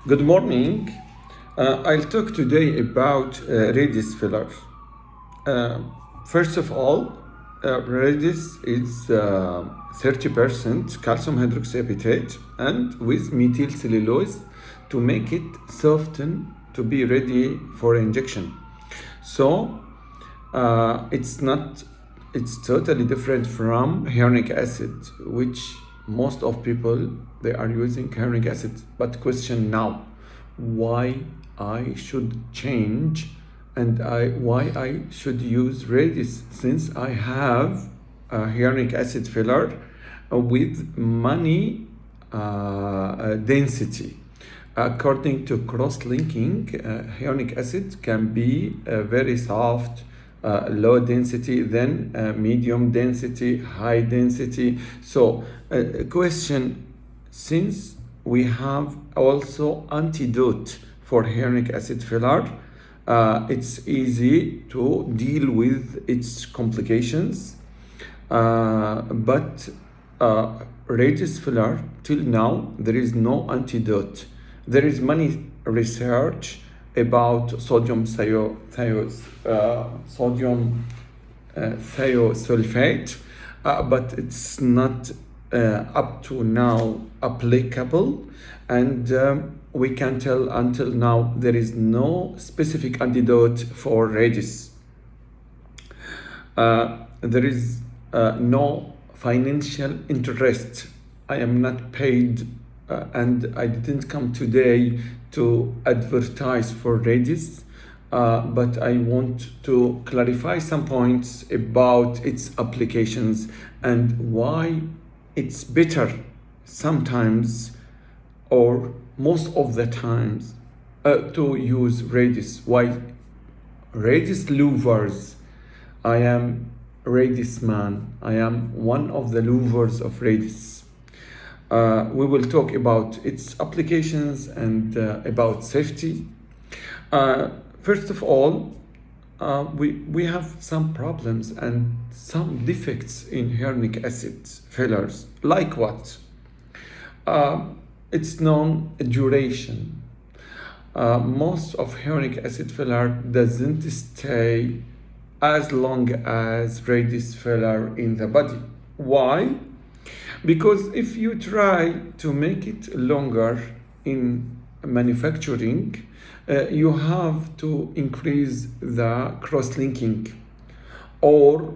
Good morning. I'll talk today about radiesse filler. Uh, First of all, radiesse is 30% calcium hydroxyapatite and with methyl cellulose to make it soften to be ready for injection. So it's totally different from hyaluronic acid, which most of people they are using hyaluronic acid. But question now, why I should change and why I should use radiesse since I have a hyaluronic acid filler with many density. According to cross-linking, hyaluronic acid can be very soft, low density, then medium density, high density. So, question: since we have also antidote for hyaluronic acid filler, it's easy to deal with its complications. But radiesse filler, till now, there is no antidote. There is many research about sodium thiosulfate, but it's not up to now applicable, and we can tell until now there is no specific antidote for radiesse. There is no financial interest. I am not paid and I didn't come today to advertise for radiesse, but I want to clarify some points about its applications and why it's better sometimes or most of the times to use radiesse. Why radiesse louvers? I am radiesse man. I am one of the louvers of radiesse. We will talk about its applications and about safety. First of all, we have some problems and some defects in hyaluronic acid fillers. Like what? It's known duration. Most of hyaluronic acid filler doesn't stay as long as radiesse filler in the body. Why? Because if you try to make it longer in manufacturing, you have to increase the cross-linking, or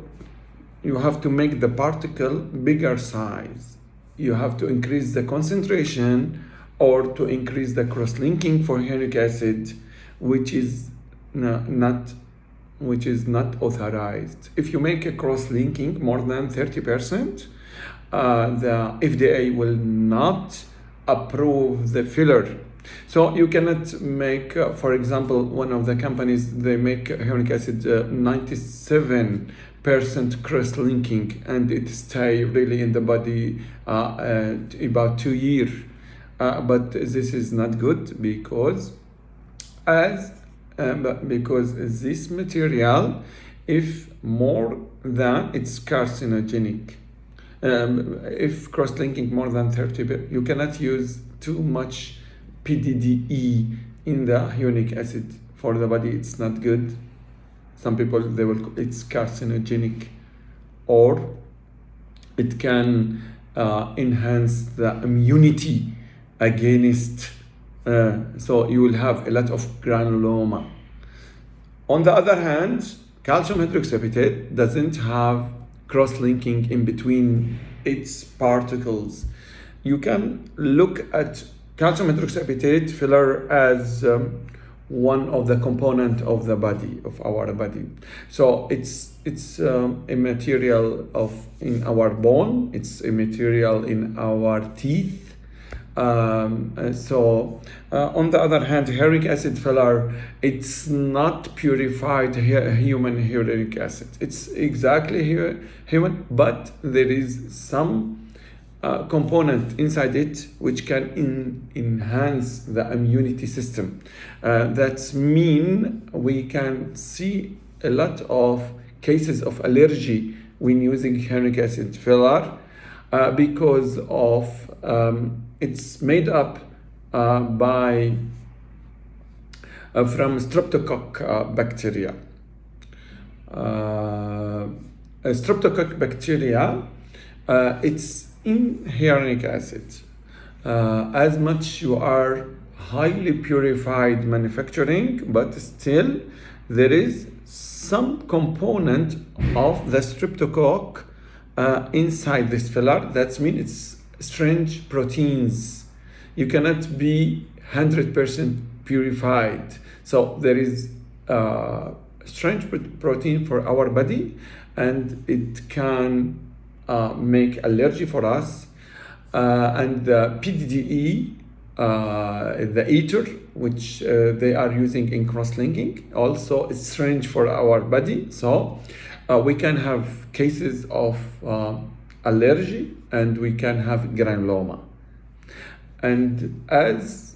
you have to make the particle bigger size. You have to increase the concentration or to increase the cross-linking for hyaluronic acid, which is not authorized. If you make a cross-linking more than 30%, the FDA will not approve the filler. So you cannot make, for example, one of the companies, they make hyaluronic acid 97% cross-linking and it stay really in the body about 2 years. But this is not good because this material, if more than, it's carcinogenic. If cross-linking more than 30, you cannot use too much PDDE in the hyaluronic acid for the body. It's not good. Some people it's carcinogenic, or it can enhance the immunity against. So you will have a lot of granuloma. On the other hand, calcium hydroxyapatite doesn't have cross-linking in between its particles. You can look at calcium hydroxyapatite filler as one of the component of the body, of our body. So it's a material in our bone. It's a material in our teeth. On the other hand, hyaluronic acid filler, it's not purified human hyaluronic acid. It's exactly human, but there is some component inside it which can enhance the immunity system. That mean we can see a lot of cases of allergy when using hyaluronic acid filler because of it's made up by from streptococcus bacteria. Streptococcus bacteria, it's in hyaluronic acid. As much you are highly purified manufacturing, but still there is some component of the streptococcus inside this filler. That means it's strange proteins. You cannot be 100% purified. So there is strange protein for our body, and it can make allergy for us. And the PDDE, the ether, which they are using in cross-linking, also is strange for our body. So we can have cases of allergy, and we can have granuloma. And as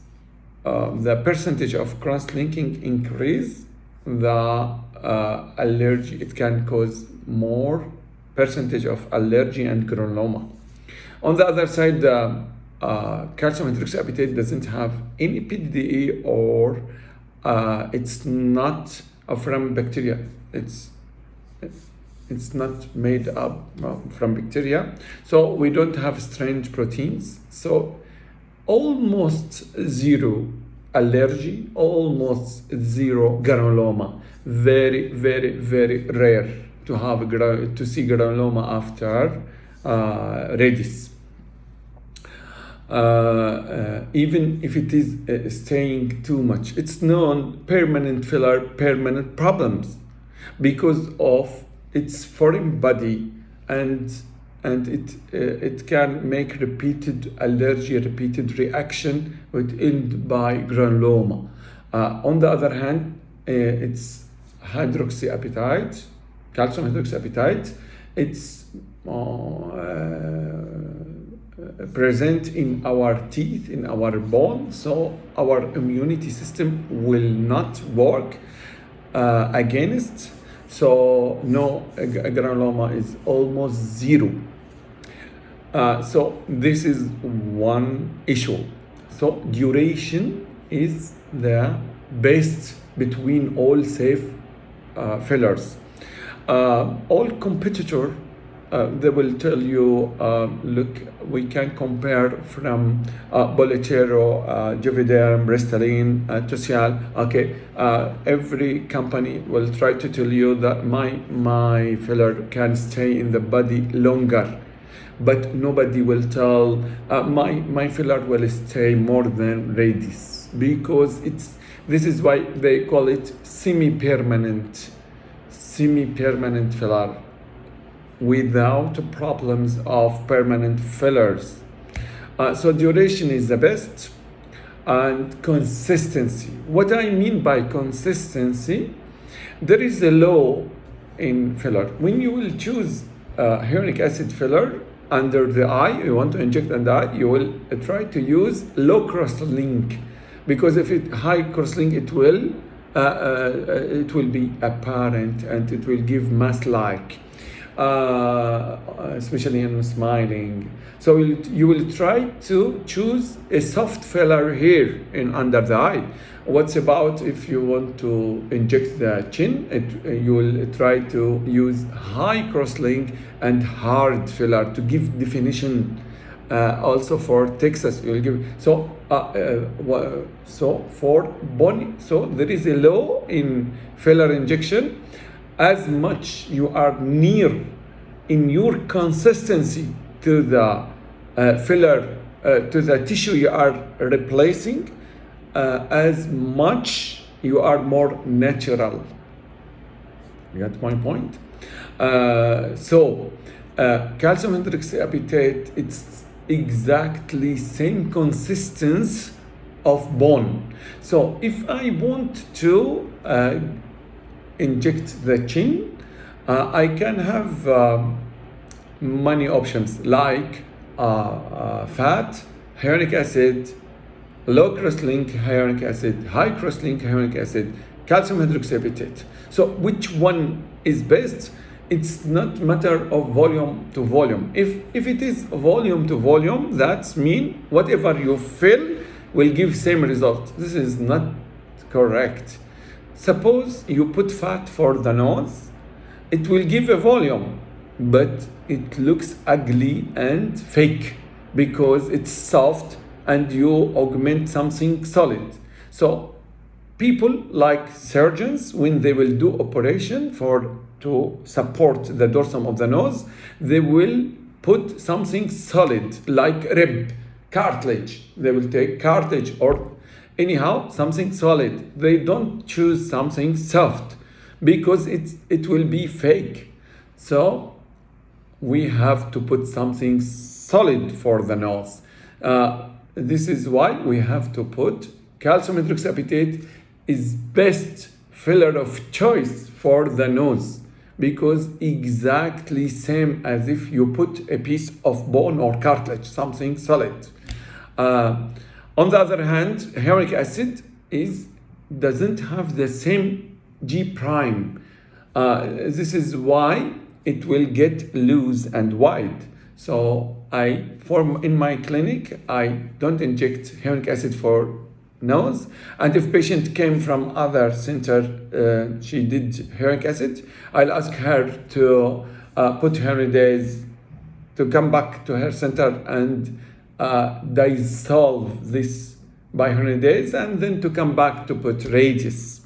the percentage of cross-linking increase, the allergy, it can cause more percentage of allergy and granuloma. On the other side, calcium hydroxyapatite doesn't have any PDDE, or it's not from bacteria. It's not made up from bacteria, so we don't have strange proteins. So almost zero allergy, almost zero granuloma. Very, very, very rare to have to see granuloma after radiesse. Even if it is staying too much, it's known permanent filler, permanent problems, because of its foreign body, and it can make repeated allergy, repeated reaction, which end by granuloma. On the other hand, it's hydroxyapatite, calcium hydroxyapatite. It's present in our teeth, in our bone, so our immunity system will not work against. So no, granuloma is almost zero. So this is one issue. So duration is the best between all safe fillers. All competitor, they will tell you, look, we can compare from Bolletero, Juvederm, Restylane, Tosyal. Okay, every company will try to tell you that my filler can stay in the body longer, but nobody will tell my filler will stay more than radiesse, because this is why they call it semi-permanent filler, without problems of permanent fillers. So duration is the best, and consistency. What I mean by consistency, there is a law in filler. When you will choose hyaluronic acid filler under the eye, you want to inject under the eye, you will try to use low cross link, because if it high cross link, it will be apparent, and it will give mask-like, especially in smiling. So you will try to choose a soft filler here in under the eye. What's about if you want to inject the chin? You will try to use high cross-link and hard filler to give definition. Also for Texas, you will give so for bony. So there is a law in filler injection. As much you are near in your consistency to the filler, to the tissue you are replacing, as much you are more natural. You got my point? Calcium hydroxyapatite, it's exactly same consistency of bone. So if I want to inject the chin, I can have many options, like fat, hyaluronic acid, low cross-link hyaluronic acid, high cross-link hyaluronic acid, calcium hydroxyapatite. So which one is best? It's not matter of volume to volume. If it is volume to volume, that means whatever you fill, will give same result. This is not correct. Suppose you put fat for the nose, it will give a volume, but it looks ugly and fake because it's soft and you augment something solid. So people like surgeons, when they will do operation to support the dorsum of the nose, they will put something solid like rib, cartilage. They will take cartilage or anyhow something solid. They don't choose something soft because it will be fake. So we have to put something solid for the nose. This is why we have to put calcium hydroxyapatite is best filler of choice for the nose, because exactly same as if you put a piece of bone or cartilage, something solid. On the other hand, hyaluronic acid doesn't have the same G prime. This is why it will get loose and wide. So in my clinic, I don't inject hyaluronic acid for nose, and if patient came from other center, she did hyaluronic acid, I'll ask her to put radiesse, to come back to her center and dissolve this by radiesse, and then to come back to put radiesse.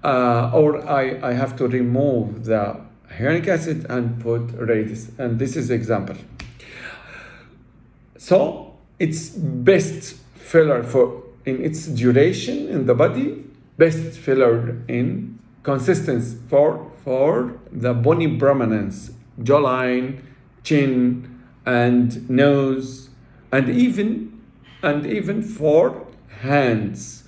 Or I have to remove the hyaluronic acid and put radiesse, and this is example. So it's best filler in its duration in the body, best filler in consistency for the bony prominence, jawline, chin, and nose, and even for hands.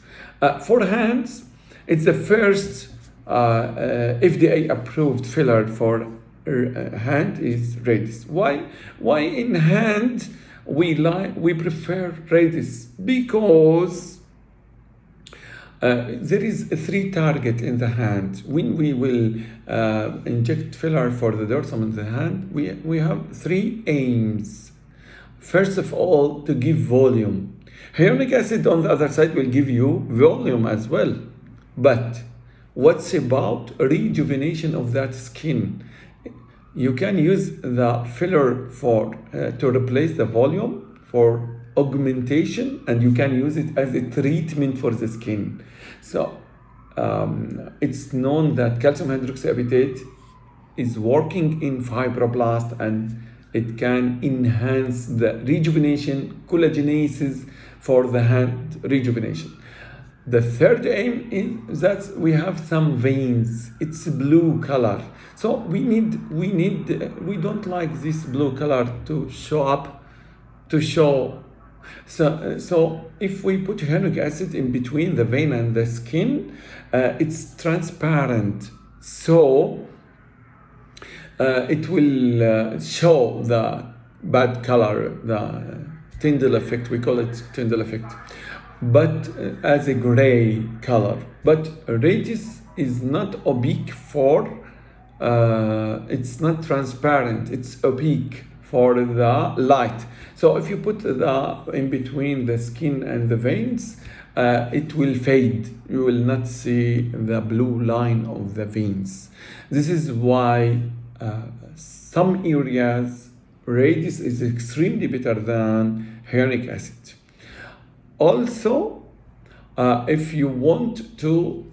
For hands, it's the first FDA approved filler for hand is radiesse. Why in hand we prefer radiesse? Because there is 3 targets in the hand. When we will inject filler for the dorsum in the hand, we have 3 aims. First of all, to give volume. Hyaluronic acid on the other side will give you volume as well. But what's about rejuvenation of that skin? You can use the filler to replace the volume, for augmentation, and you can use it as a treatment for the skin. So it's known that calcium hydroxyapatite is working in fibroblast, and it can enhance the rejuvenation, collagenesis for the hand rejuvenation. The third aim is that we have some veins. It's blue color. So we don't like this blue color to show. So if we put hyaluronic acid in between the vein and the skin, it's transparent. So it will show the bad color, the Tyndall effect. We call it Tyndall effect, but as a gray color. But radiesse is not opaque it's not transparent, it's opaque for the light. So if you put in between the skin and the veins, it will fade. You will not see the blue line of the veins. This is why some areas radiesse is extremely better than hyaluronic acid. Also, if you want to,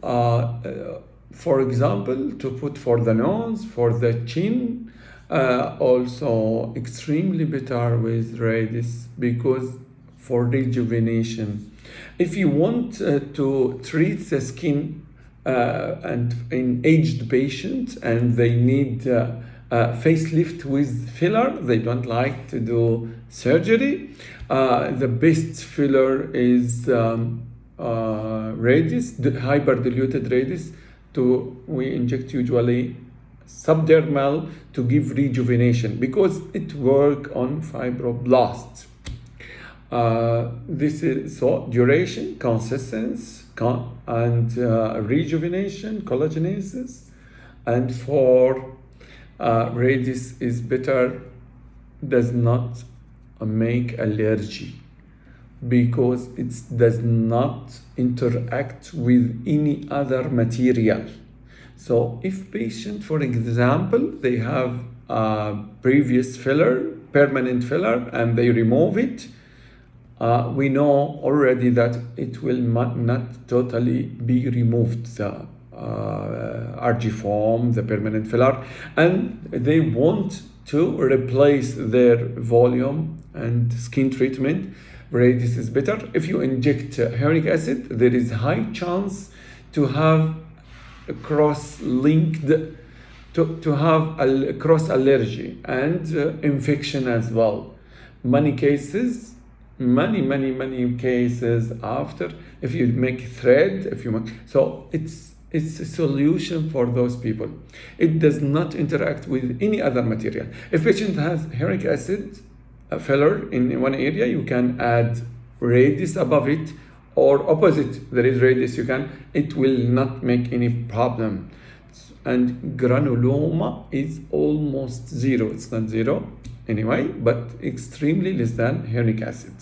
for example, to put for the nose, for the chin, also extremely better with radiesse, because for rejuvenation. If you want to treat the skin and in aged patients and they need facelift with filler, they don't like to do surgery, the best filler is radiesse, the hyper-diluted radiesse. We inject usually subdermal to give rejuvenation, because it works on fibroblasts. This is so duration, consistency, and rejuvenation, collagenesis. And for radiesse is better, does not make allergy. because it does not interact with any other material. So if patient, for example, they have a previous filler, permanent filler, and they remove it, we know already that it will not totally be removed, the RG foam, the permanent filler, and they want to replace their volume and skin treatment. Radiesse is better. If you inject hyaluronic acid, there is high chance to have a cross-linked, to have a cross allergy and infection as well. Many cases after, if you make thread, so it's a solution for those people. It does not interact with any other material. If patient has hyaluronic acid filler in one area, you can add radiesse above it, or opposite, there is radiesse, it will not make any problem. And granuloma is almost zero. It's not zero anyway, but extremely less than hyaluronic acid.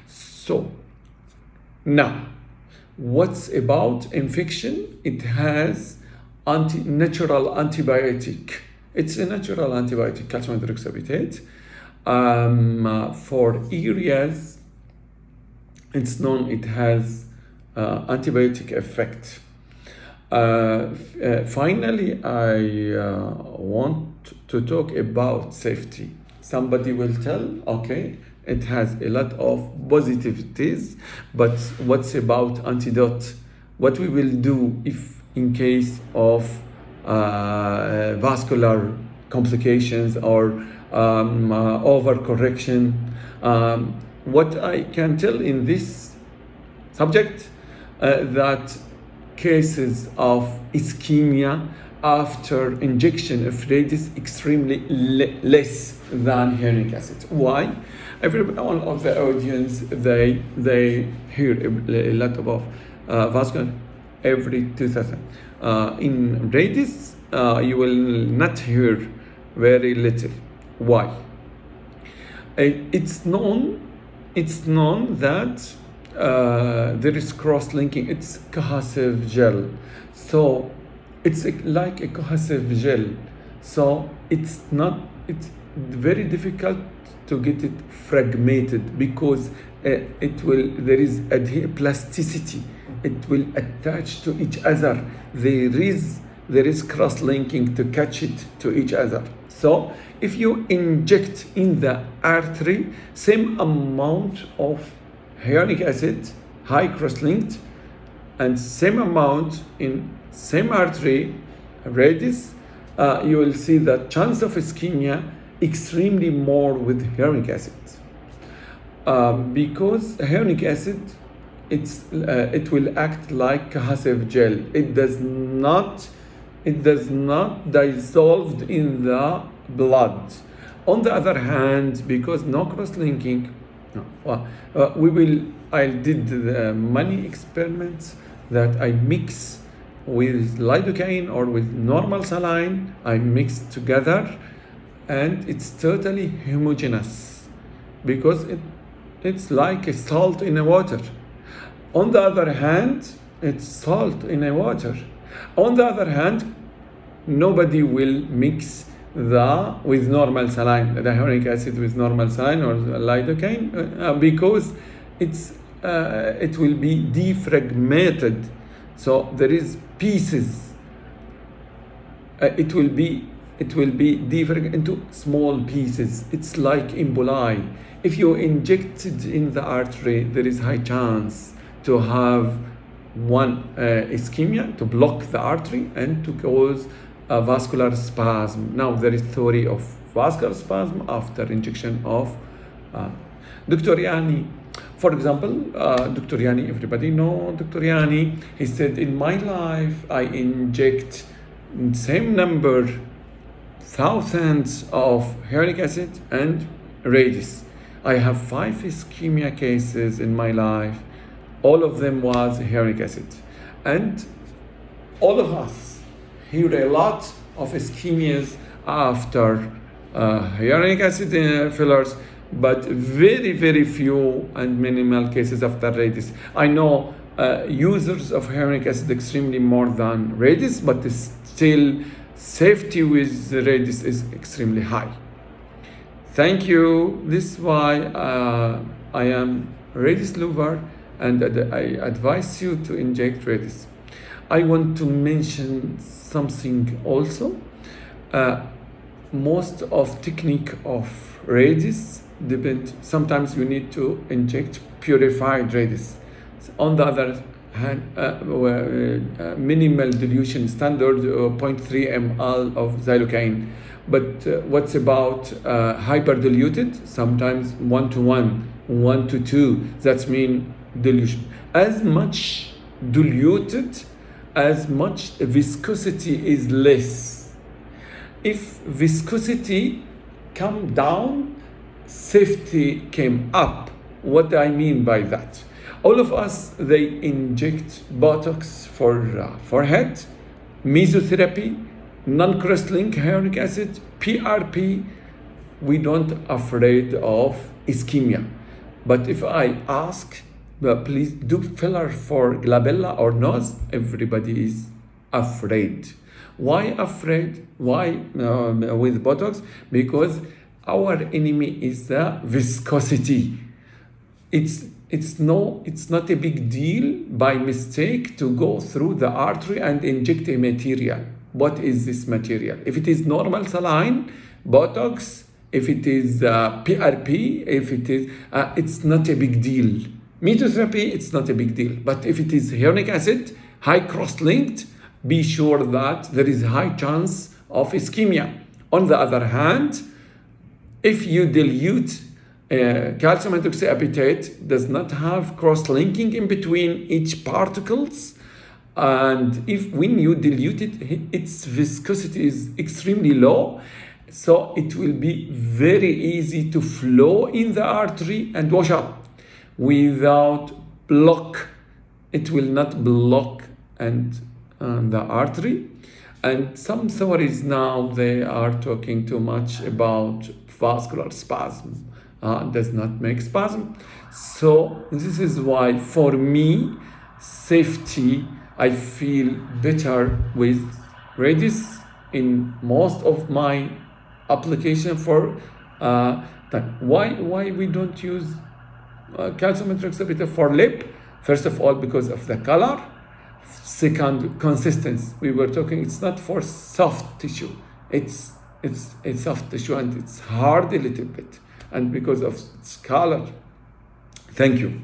So now, what's about infection? It has natural antibiotic. It's a natural antibiotic, calcium hydroxyapatite. For areas, it's known it has antibiotic effect. Finally, I want to talk about safety. Somebody will tell, okay, it has a lot of positivities, but what's about antidote? What we will do if in case of vascular complications or overcorrection? What I can tell in this subject, that cases of ischemia after injection of radiesse extremely less than hyaluronic acid. Why? All of the audience, they hear a lot about vascular every 2000. In radiesse, you will not hear very little. Why? It's known that there is cross-linking. It's cohesive gel, so it's like a cohesive gel. So it's very difficult to get it fragmented, because there is plasticity. It will attach to each other. There is cross-linking to catch it to each other. So if you inject in the artery same amount of hyaluronic acid, high cross-linked, and same amount in same artery, radiesse, you will see the chance of ischemia extremely more with hyaluronic acid. Because hyaluronic acid, it will act like cohesive gel. It does not dissolve in the blood. On the other hand, because no cross-linking, I did many experiments that I mix with lidocaine or with normal saline. I mix together, and it's totally homogeneous, because it's like a salt in a water. On the other hand, it's salt in a water. On the other hand, nobody will mix with normal saline, the hyaluronic acid with normal saline or lidocaine, because it will be defragmented. So there is pieces. It will be defragmented into small pieces. It's like emboli. If you inject it in the artery, there is high chance to have one ischemia, to block the artery and to cause a vascular spasm. Now there is theory of vascular spasm after injection of Dr. Yani. For example, Dr. Yani, everybody know Dr. Yani. He said, in my life, I inject same number, thousands of hyaluronic acid and radiesse. I have 5 ischemia cases in my life. All of them was hyaluronic acid. And all of us hear a lot of ischemias after hyaluronic acid fillers, but very, very few and minimal cases after radiesse. I know users of hyaluronic acid extremely more than radiesse, but still safety with radiesse is extremely high. Thank you. This is why I am radiesse lover, and I advise you to inject radiesse. I want to mention something also. Most of technique of radiesse depend. Sometimes you need to inject purified radiesse. On the other hand, minimal dilution standard 0.3 ml of xylocaine. But what's about hyper diluted? Sometimes 1:1, 1:2. That's mean dilution. As much diluted, as much viscosity is less. If viscosity come down, safety came up. What I mean by that? All of us, they inject Botox for forehead, mesotherapy, non-cross-link hyaluronic acid, PRP. We don't afraid of ischemia. But if I ask, please do filler for glabella or nose, everybody is afraid. Why afraid? Why with Botox? Because our enemy is the viscosity. It's not a big deal by mistake to go through the artery and inject a material. What is this material? If it is normal saline, Botox, if it is PRP, if it is, it's not a big deal. Mesotherapy, it's not a big deal. But if it is hyaluronic acid, high cross-linked, be sure that there is a high chance of ischemia. On the other hand, if you dilute calcium hydroxyapatite, does not have cross-linking in between each particles, and if when you dilute it, its viscosity is extremely low, so it will be very easy to flow in the artery and wash up without block. It will not block and the artery. And some theories now, they are talking too much about vascular spasm. Does not make spasm. So this is why for me, safety, I feel better with radiesse in most of my application for time. Why we don't use calcium hydroxyapatite for lip? First of all, because of the color. Second, consistency. We were talking, it's not for soft tissue. It's soft tissue and it's hard a little bit. And because of its color. Thank you.